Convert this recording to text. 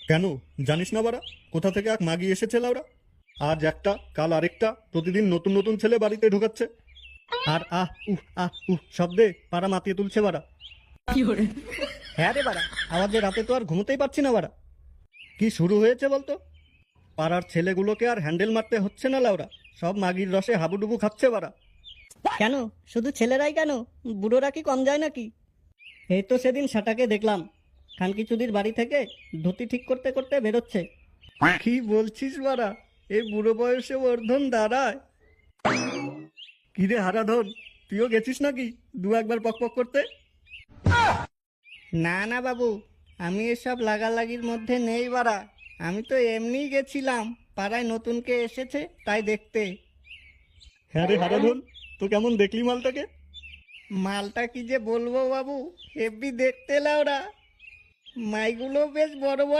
কেন? জানিস না বাড়া, কোথা থেকে এক মাগি এসেছে লাউরা। আজ একটা, কাল আরেকটা, প্রতিদিন নতুন নতুন ছেলে বাড়িতে ঢোকাচ্ছে। আর শব্দে পাড়া মাতিয়ে তুলছে বাড়া। হ্যাঁ রে বাড়া, আওয়াজে রাতে তো আর ঘুমোতেই পারছি না বাড়া। কি শুরু হয়েছে বলতো? পাড়ার ছেলেগুলোকে আর হ্যান্ডেল মারতে হচ্ছে না লাউরা, সব মাগির রসে হাবুডুবু খাচ্ছে বাড়া। কেন শুধু ছেলেরাই কেন, বুড়োরা কি কম যায় নাকি? এই তো সেদিন সেটাকে দেখলাম খানকিচুদির বাড়ি থেকে ধুতি ঠিক করতে করতে বেরোচ্ছে। কি বলছিস বাড়া? এই বুড়ো বয়সে বর্ধন দাঁড়ায়? কিরে হারাধন, তুইও গেছিস নাকি দু একবার পক পক করতে? না না বাবু, আমি এসব লাগালাগির মধ্যে নেই বাড়া। আমি তো এমনিই গেছিলাম, পাড়ায় নতুন কে এসেছে তাই দেখতে। হ্যাঁ রে হারাধন, তো কেমন দেখলি মালটাকে? মালটা কি যে বলবো বাবু, হেব্বি দেখতে লাউরা। মাইগুলো বেশ বড় বড়।